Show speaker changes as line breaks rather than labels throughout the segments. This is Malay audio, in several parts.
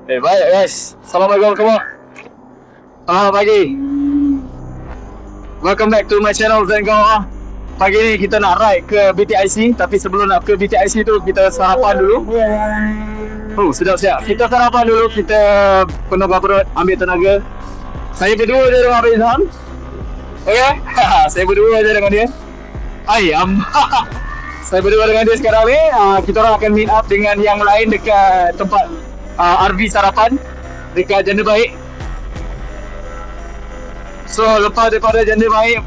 Baik guys. Assalamualaikum semua. Pagi. Welcome back to my channel Zengo. Pagi ni kita nak ride ke BTIC, tapi sebelum nak ke BTIC tu kita sarapan dulu. Sedap. Kita sarapan dulu, kita penambah perut, ambil tenaga. Saya berdua je dengan Abang Izham. Okay? Saya berdua je dengan dia. Saya berdua dengan dia sekarang ni. Kita orang akan meet up dengan yang lain dekat tempat RV sarapan dekat Janda Baik. So lepas daripada Janda Baik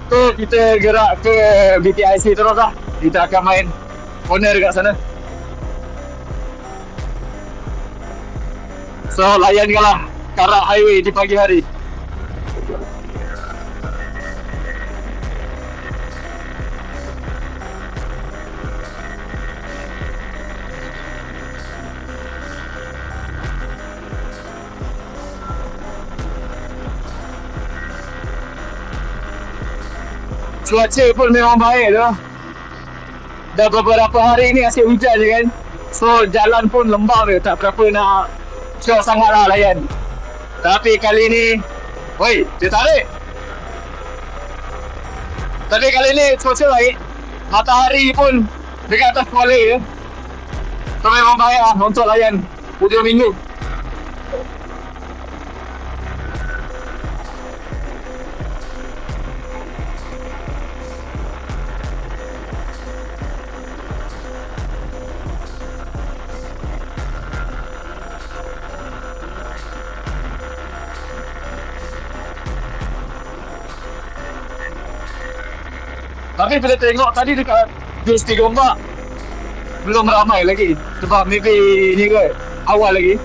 tu kita gerak ke BTIC terus lah. Kita akan main corner dekat sana. So layankanlah karak highway di pagi hari. Cuaca pun memang baik tu. Dah beberapa hari ni asyik hujan je kan. So jalan pun lembab je, tak berapa nak syok sangat lah layan. Tapi kali ni, dia tarik. Tapi kali ni cuaca baik. Matahari pun dekat atas kepala je. So memang baik lah untuk layan hujung minggu. Tapi bila tengok tadi dekat Bus 3 Ombak belum ramai lagi. Sebab maybe ni kot awal lagi.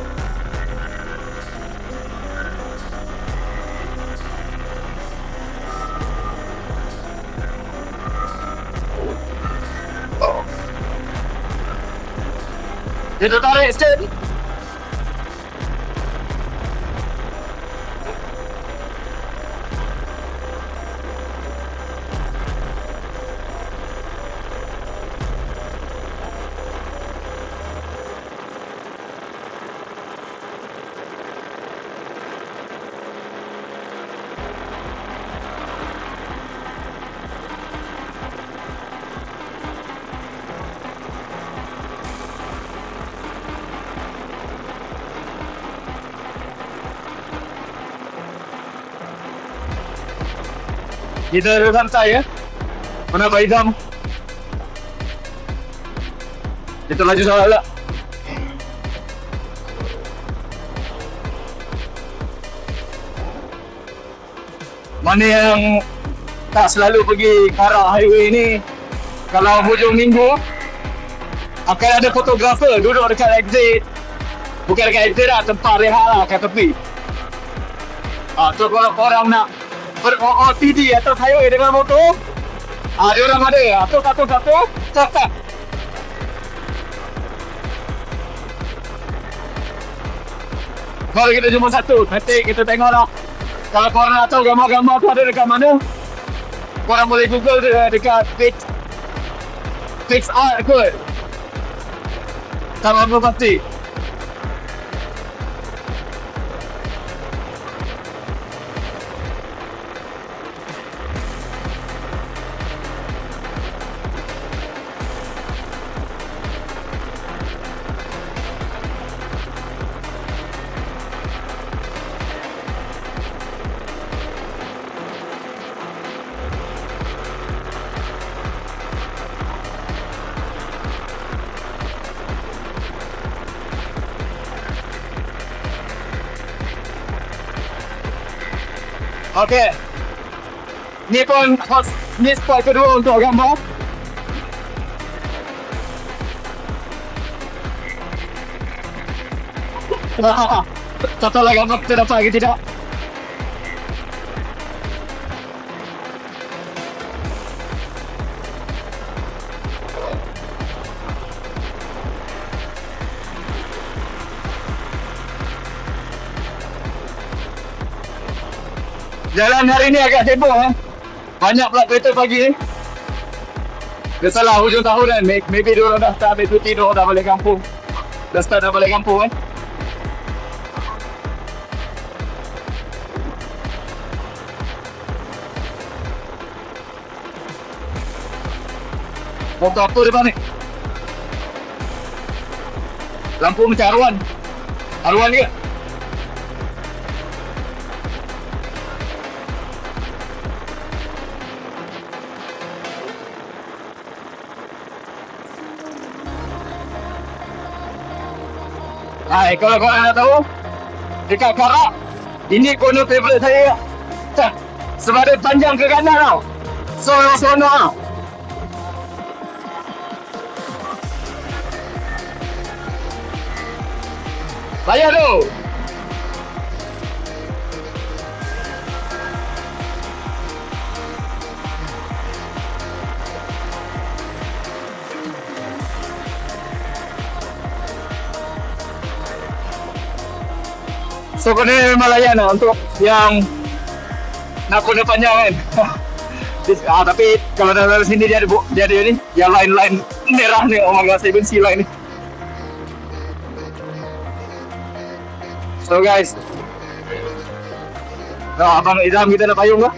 Dia tertarik sikit. Kita santai ya. Mana Abang Izham? Kita laju salah lah. Mana yang tak selalu pergi karak highway ni, kalau hujung minggu akan ada fotografer duduk dekat exit. Bukan dekat exit lah, tempat rehat lah kat tepi. Tu kalau korang nak ber-OOTD atau highway dengan motor, dia orang ada satu. Kalau kita jumpa satu, nanti kita tengok lah. Kalau korang nak tahu gambar-gambar tu ada dekat mana, korang boleh google dekat Fix Art kot. Tak apa pasti. Okey. Ni pun ni spot kedua untuk gambar. Tak tahu lah gambar kita dapat ke tidak. Jalan hari ni agak sibuk Banyak pula kereta pagi ni. Biasalah hujung tahun kan, maybe diorang dah start ambil cuti, diorang dah balik kampung. Dah start dah balik kampung kan. Motor apa depan ni? Lampu macam aruan. Aruan ke? Hai, kalau korang nak tahu, dekat Karak, ini corner favourite saya. Sebab dia panjang ke kanan tau. So, seronok tau. Bayar tu. So kena memang layan lah untuk yang nak kena panjang kan. Tapi kalau dari sini dia ada ni, yang line merah ni, oh my god, 7C line ni. So guys, Abang Idham kita nak payung ke?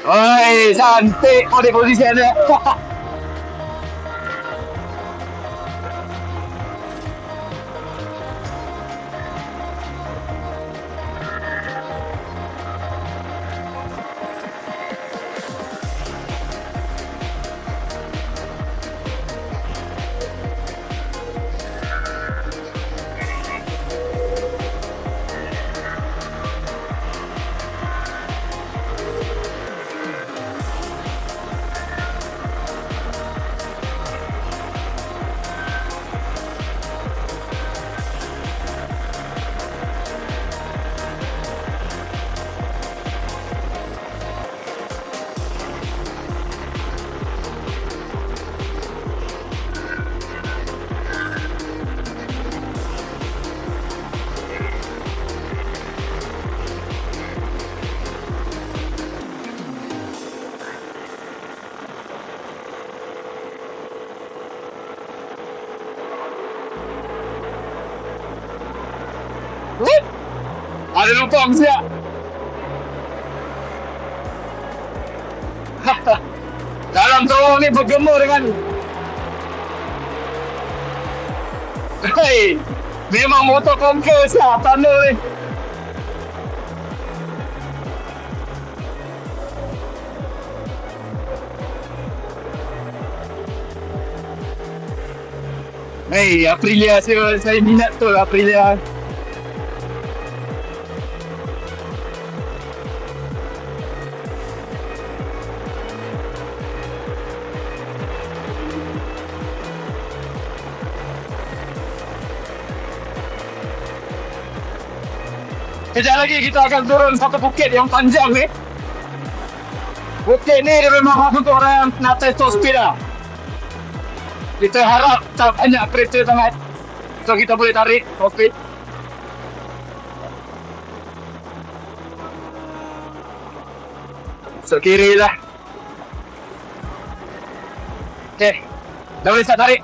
Oi, cantik body position dia. Ada lubang siap. Dalam terowong ni bergema dengan hei, memang motor conquer siap tunnel ni. Hei, Aprilia saya minat tu Aprilia. Kejap lagi kita akan turun satu bukit yang panjang ni. Bukit ni dia memang khas untuk orang yang nak test top speed lah. Kita harap tak banyak kereta sangat, so kita boleh tarik top speed. So kiri lah. Okay, dah boleh start tarik.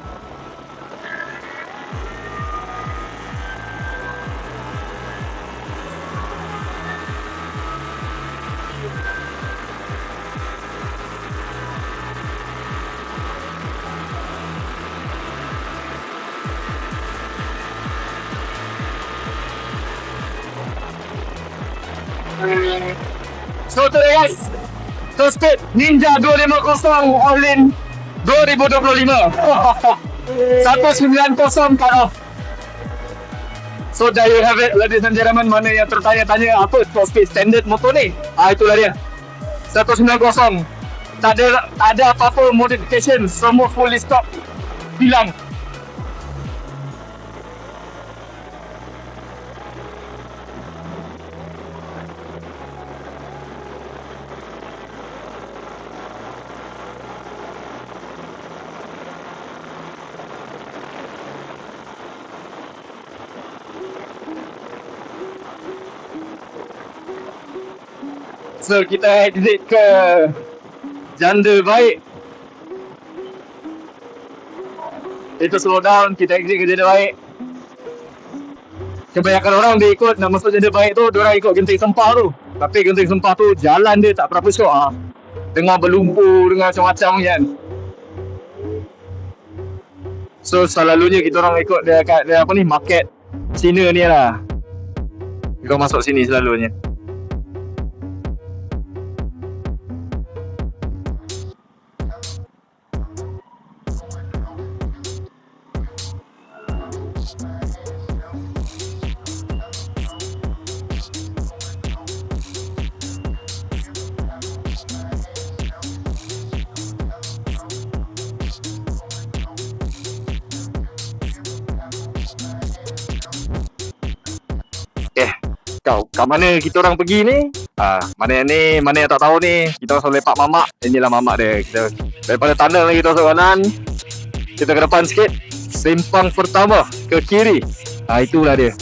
So tu dia guys, top speed Ninja 250 All In 2025. 190 cut off. So there you have it, ladies and gentlemen. Mana yang tertanya-tanya apa top speed standard motor ni, itulah dia 190. Tak ada apa-apa modification, semua fully stock bilang. So kita exit ke janda baik. Itu slow down, kita exit ke janda baik. Kebanyakan orang dia ikut nak masuk janda baik tu, diorang ikut Genting Sempah tu. Tapi Genting Sempah tu jalan dia tak berapa syok ah. Dengar berlumpur, dengar macam-macam kan. So selalunya kita orang ikut dia kat dia apa ni, market Cina ni lah. Kita masuk sini selalunya. Kat mana kita orang pergi ni? Mana yang tak tahu ni, kita orang selalu lepak mamak. Inilah mamak dia. Kita daripada tunnel ni kita masuk kanan, kita ke depan sikit, simpang pertama ke kiri. Itulah dia.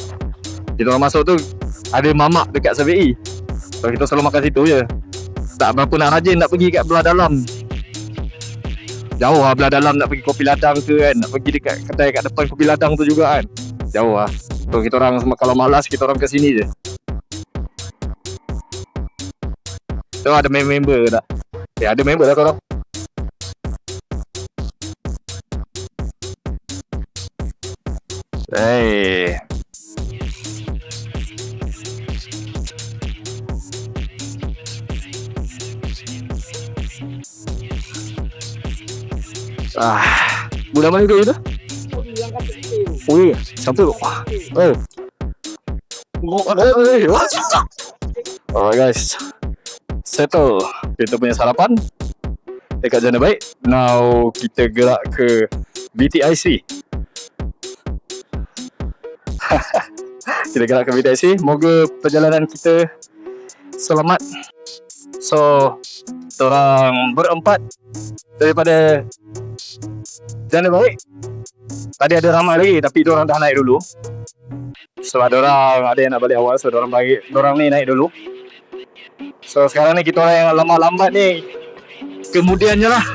Kita orang masuk tu ada mamak dekat CBI. So kita selalu makan situ je. Tak berapa nak rajin nak pergi kat belah dalam. Jauh lah belah dalam nak pergi kopi ladang ke kan, nak pergi dekat kedai kat depan kopi ladang tu juga kan. Jauh lah. So kita orang kalau malas kita orang ke sini je. So ada member tak? Ada member lah korang. Hey. Bulan mana duduk tu? Oh ya, siapa? Alright guys, settle kita punya sarapan dekat Jana Baik. Now kita gerak ke BTIC. Kita gerak ke BTIC. Moga perjalanan kita selamat. So kita orang berempat daripada Jana Baik. Tadi ada ramai lagi tapi diorang dah naik dulu. Sebab diorang ada yang nak balik awal, so diorang ni naik dulu. So sekarang ni kita orang yang lambat-lambat ni kemudiannya lah.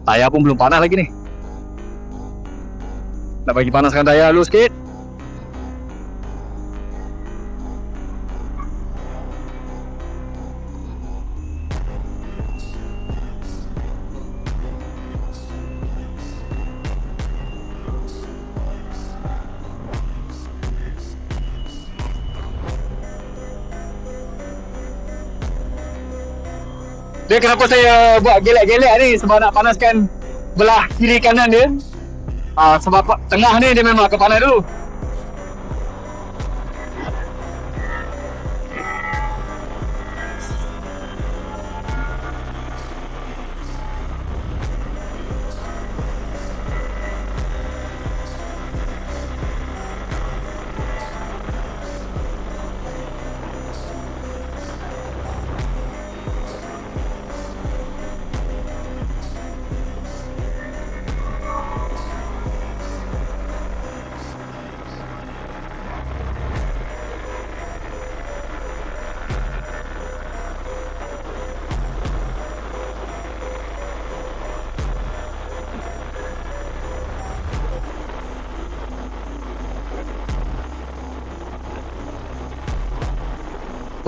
Tayar pun belum panas lagi ni. Nak bagi panaskan tayar dulu sikit. Dia kenapa saya buat gelek-gelek ni, sebab nak panaskan belah kiri kanan dia. Sebab tengah ni dia memang akan panas dulu.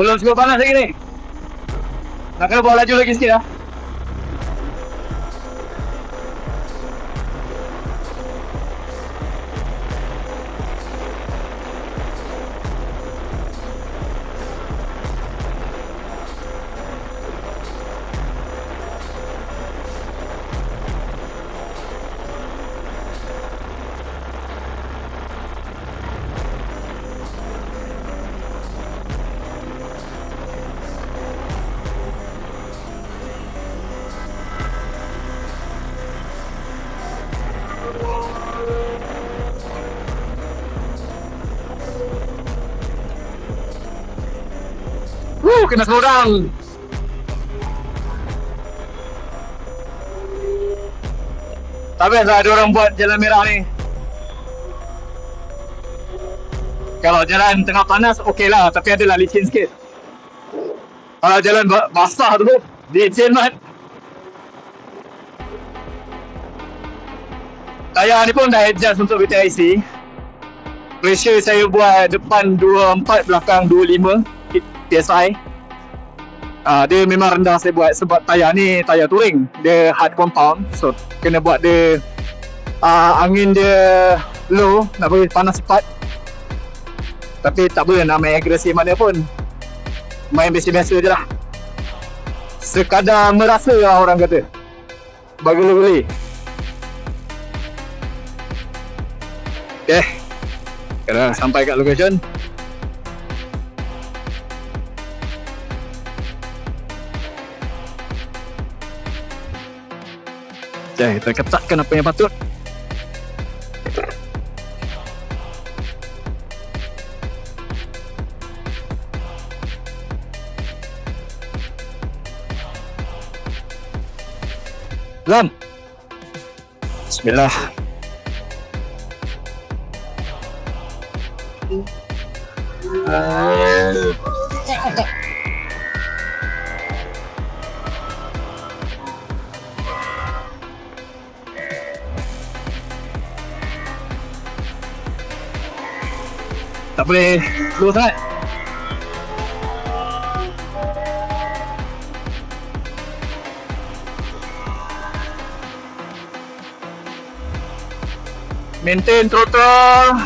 Belum cukup panas lagi ni. Nak kena bawa laju lagi sikit lah. Kena slow down. Tak biasa ada orang buat jalan merah ni. Kalau jalan tengah panas okey lah, tapi adalah licin sikit. Kalau jalan basah tu licin mat. Tayar ni pun dah adjust untuk VTIC. Pressure saya buat depan 24, belakang 25 PSI. Dia memang rendah saya buat sebab tayar ni tayar touring. Dia hard compound, so kena buat dia angin dia low, nak bagi panas cepat. Tapi tak boleh nak main agresif mana pun. Main biasa-biasa je lah. Sekadar merasa lah orang kata. Bagi. Okay, kena sampai kat location. Okay, kita ketatkan apa yang patut. Lam. Bismillah. Tak boleh slow sangat. Maintain throttle.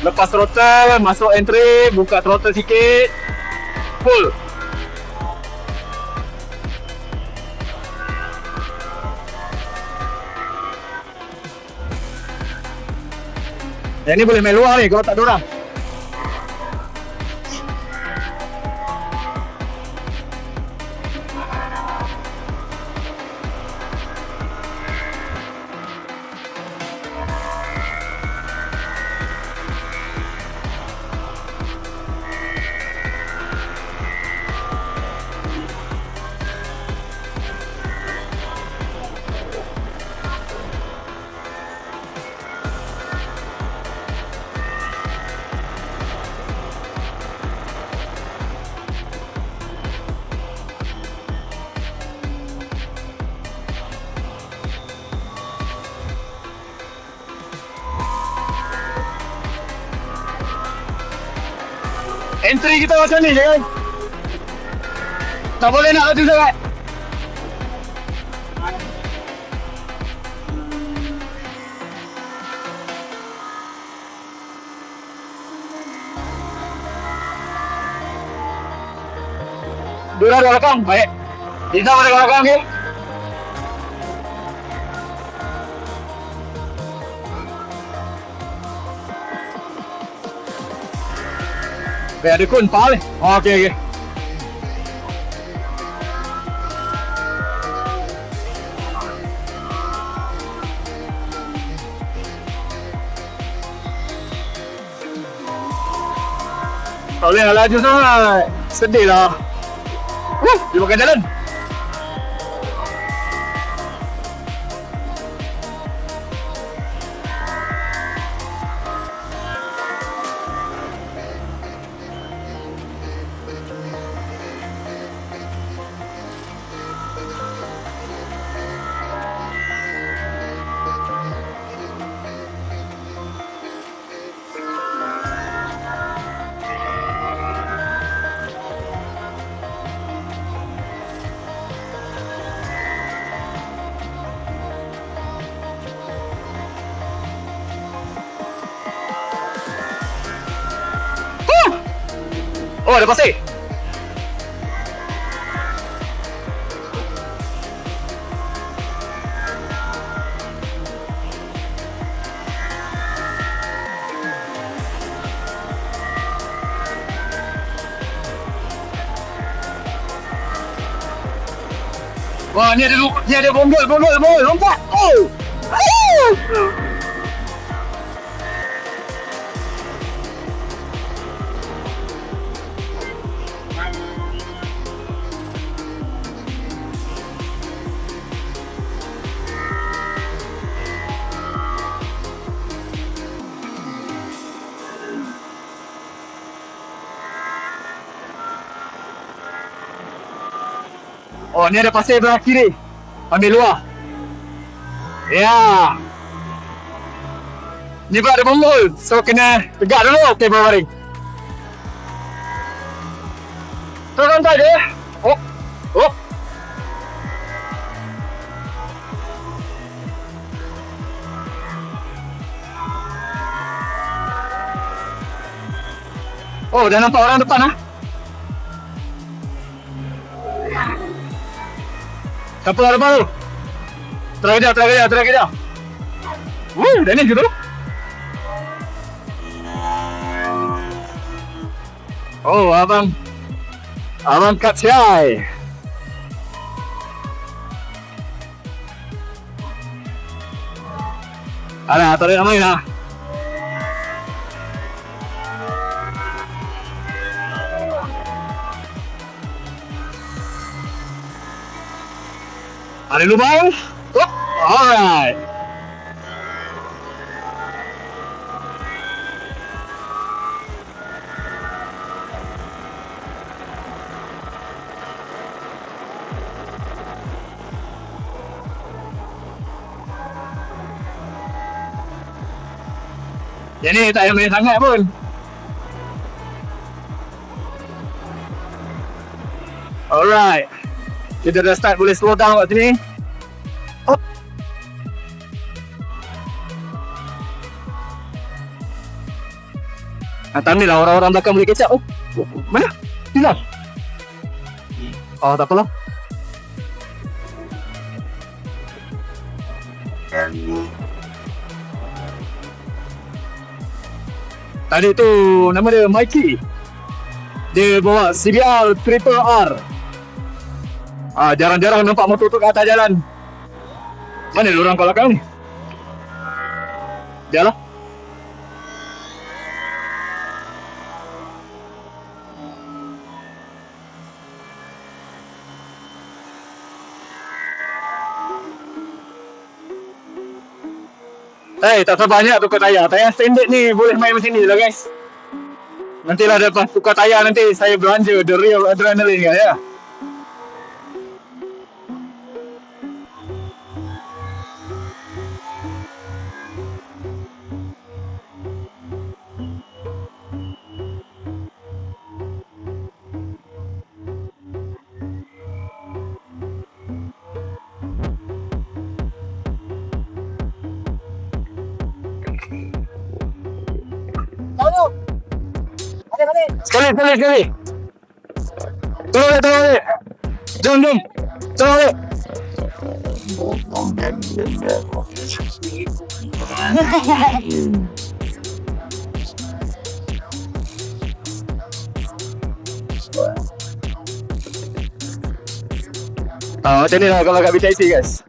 Lepas throttle, masuk entry, buka throttle sikit. Full. Yang ni boleh main luar ni kalau tak ada orang. Entry kita macam ni je kan. Tak boleh nak laju sangat. Dua belakang, baik. Kita ada belakang ni. Ada kun pal ni. Okey. Tak boleh nak laju sangat. Sedih lah. Dia makan jalan. Oh, ada pasir. Wah, ni ada bonggol, lompat. Oh. Oh, ni ada pasir belah kiri. Ambil luar. Ya. Ni pula ada bombol. So kena tegak dulu. Okay, baring. Turun tak je. Oh. Oh. Oh, dah nampak orang depan ah. Siapa orang depan tu? Terang kejap. Dah ni gitu. Oh, abang kat siai. Alah, tak ada nak main lah. Ada lubang. Oh, alright. Yang ni tak payah main sangat pun. Alright. Kita dah start, boleh slow down kat sini. Oh. Atas ni lah orang-orang belakang boleh kecap. Oh. Mana? Hilang. Oh, tak apalah. Tadi tu nama dia Mikey. Dia bawa CBR Triple R. Jarang-jarang nampak motor tu kat atas jalan. Mana orang kat belakang ni? Dia lah. Tak terbanyak tukar tayar. Tayar standard ni boleh main macam ni lah guys. Nantilah lepas tukar tayar nanti saya belanja the real adrenaline kan ya. Sekali. Tolong balik. Jom. Tolong balik. Macam ni lah kalau kat BTIC guys.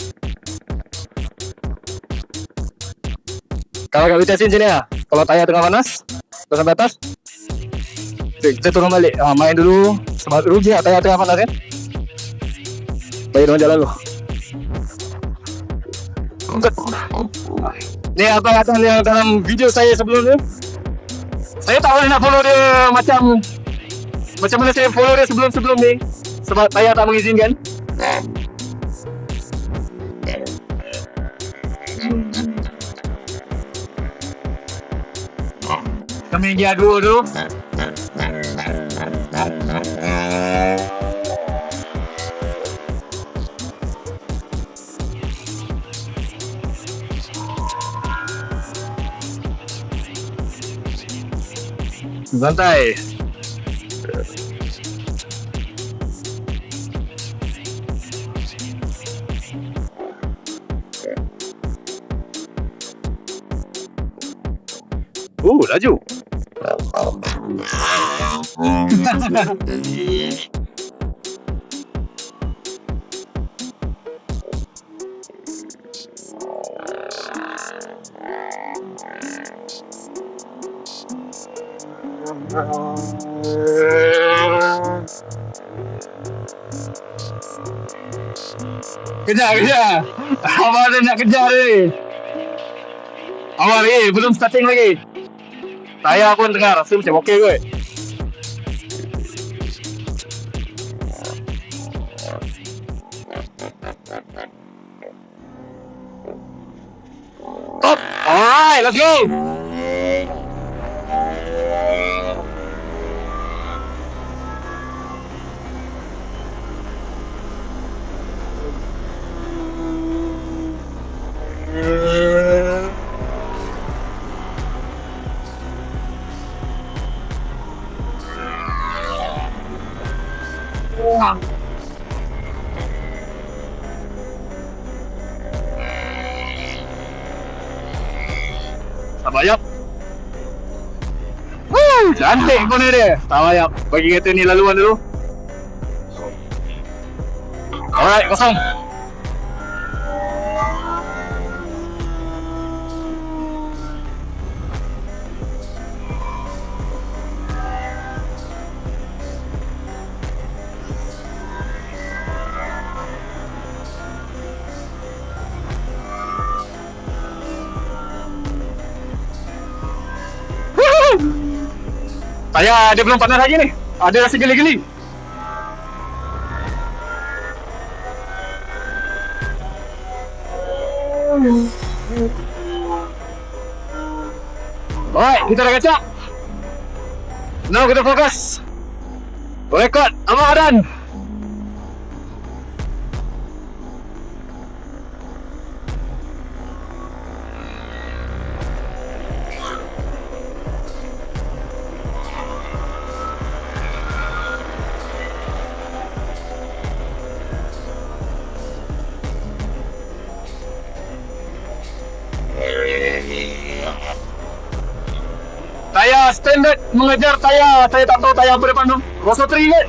Kalau kat BTIC macam ni lah. Kalau tayar tengah panas, terus sampai atas, kita turun balik. Main dulu. Sebab rugi lah tayar tengah panas kan. Bagi orang jalan dulu. Ni abang atas yang dalam video saya sebelum ni. Saya tak boleh nak follow dia macam mana saya follow dia sebelum ni. Sebab tayar tak mengizinkan. Kami pergi adu dulu. Santai. Laju. Kejar. Abang ada nak kejar ni. Awal lagi, belum starting lagi. Tayar pun tengah rasa macam okey kot. Stop. Alright, let's go. Tabayap. Woo! Cantik pun dia. Tabayap. Bagi kereta ni laluan dulu. Alright, kosong. Saya dia belum panas lagi ni. Ada rasa geli-geli. Alright, kita dah kacak. Now kita fokus. Rekod Abang Adan. Tayar standard mengejar tayar. Saya tak tahu tayar apa depan tu. Rasa teringat.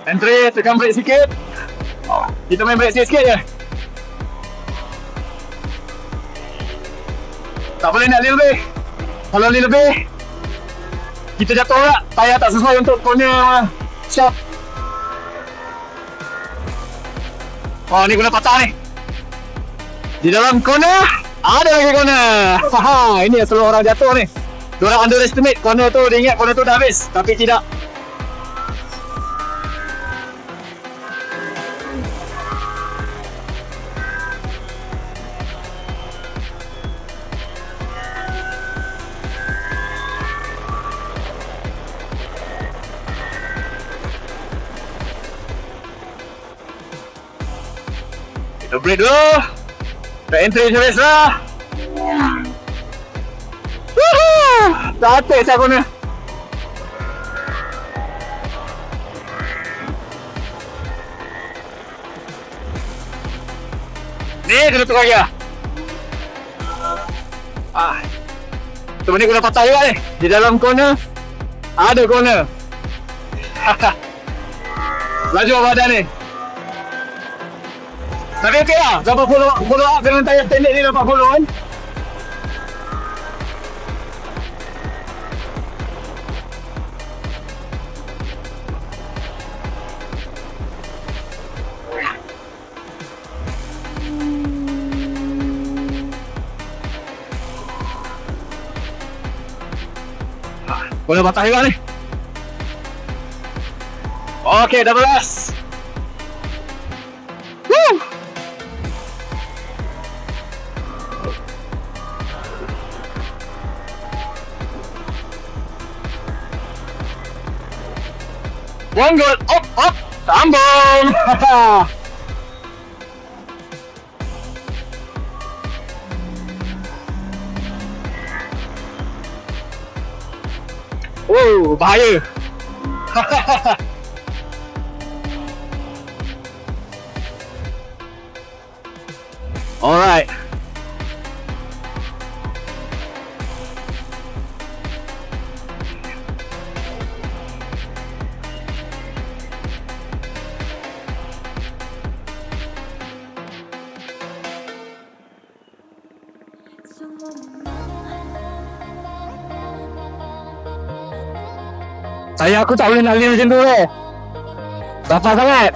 Entry, tekan brake sikit. Kita main brake sikit je. Tak boleh nak lebih. Kalau lebih, kita jatuh tak. Tayar tak sesuai untuk corner shaft. Oh, ni guna patah ni. Di dalam corner, ada lagi corner. Haha, ini yang selalu orang jatuh ni. Diorang underestimate corner tu, dia ingat corner tu dah habis. Tapi tidak. Kita break dulu. Back entry macam biasa. Woohoo! Dah atas saya guna. Ni kena tukar lagi lah. Teman ni guna patah juga ni. Di dalam corner ada corner. Laju badan ni. Tapi okey lah. Dapat follow up dengan tayar standard ni dapat follow kan. Boleh patah juga ni. Okey, dah beres. Woo! One goal, up, sambung. Oh, bahaya. Alright.
So
Saya aku tak boleh nak lihat macam tu Lapar sangat.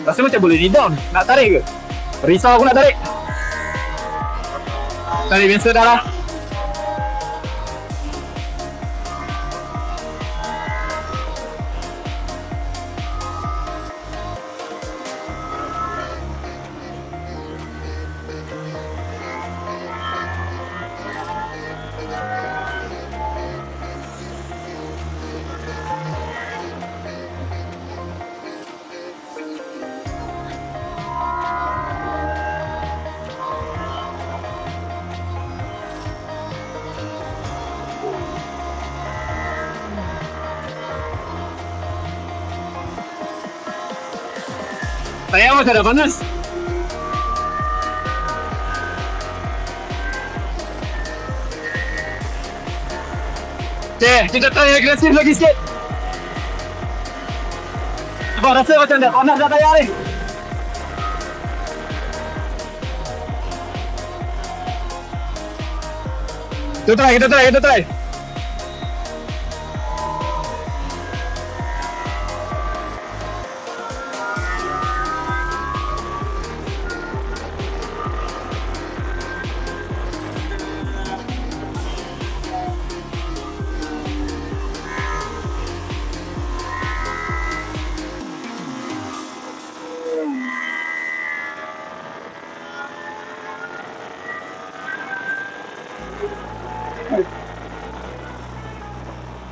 Rasa macam boleh down. Nak tarik ke? Risau aku nak tarik. Tarik biasa dah lah. Saya macam dah panas. Okay, kita try agresif lagi sikit. Abang rasa macam dah panas dah tayar ni. Kita try.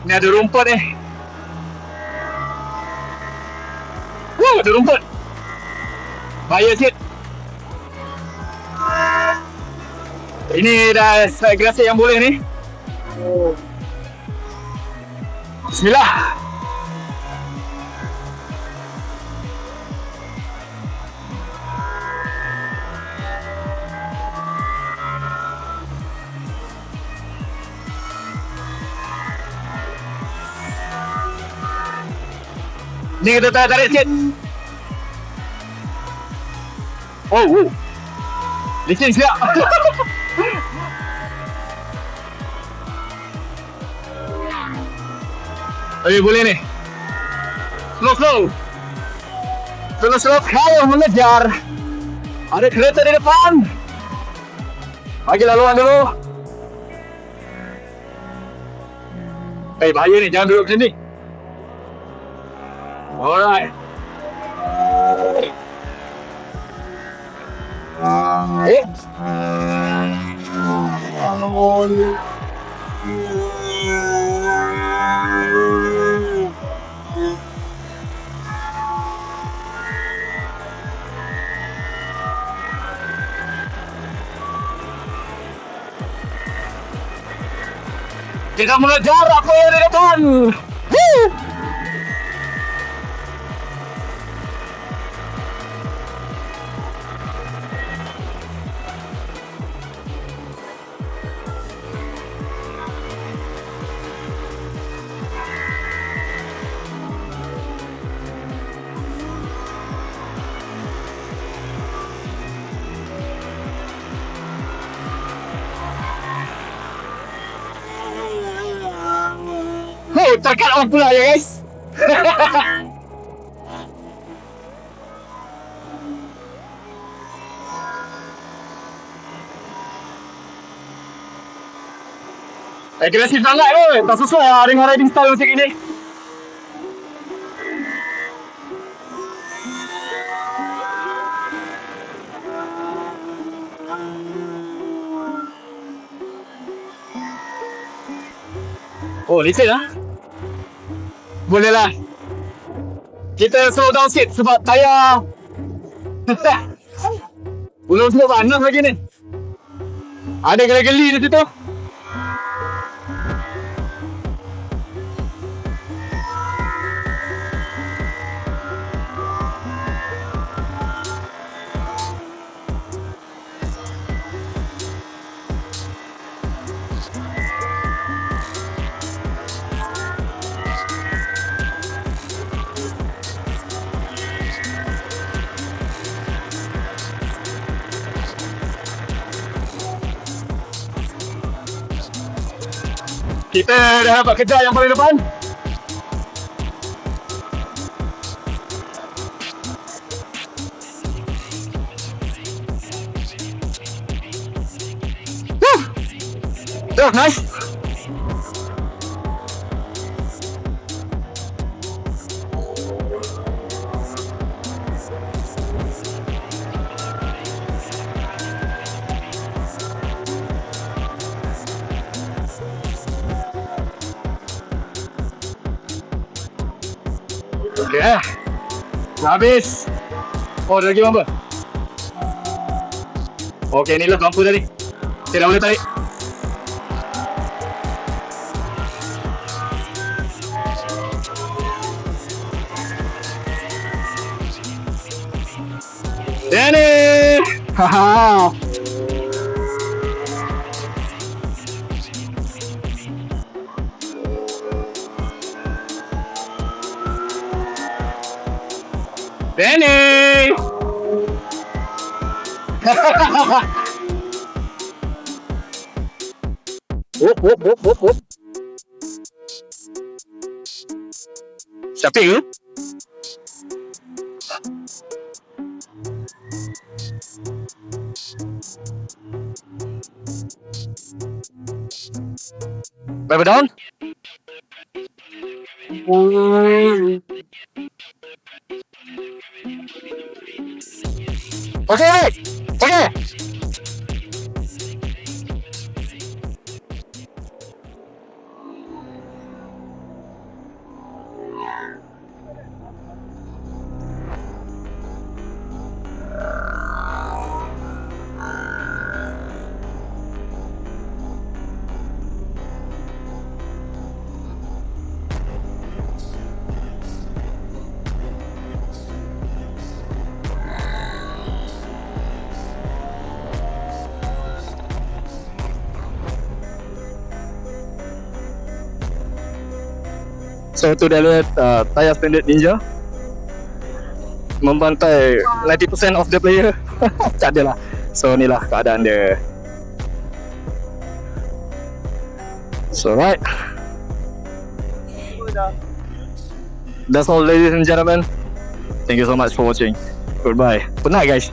Ni ada rumput ni. Wow, ada rumput. Bahaya sikit. Ini dah agresif yang boleh ni. Bismillah. Ni kita tarik sikit. Oh. Licin siap. Boleh ni. Slow. Kalau mengejar. Ada kereta di depan. Bagi laluan dulu. Bahaya ni, jangan duduk macam ni. Alright. Kita mengejar apa yang di depan. Terkat on pula ya guys. Agresif sangat ke? Tak sesuai dengan riding style macam ini. Oh, licin lah. Boleh lah. Kita slow down sikit sebab tayar belum semua panas lagi ni. Ada geli-geli di situ. Kita dah dapat kejar yang paling depan. Woo! Nice. Yeah. Habis. Oh, ada lagi bumper. Okey, inilah bumper tadi. Kita dah boleh tarik. Danny! Haha. Danny! Whoop. Siapa ke? Berapa down? Okay. So tu dah lihat tayar standard Ninja membantai 90% of the player. Tak adalah. So ni lah keadaan dia. So right, that's all ladies and gentlemen. Thank you so much for watching. Goodbye. Good night guys.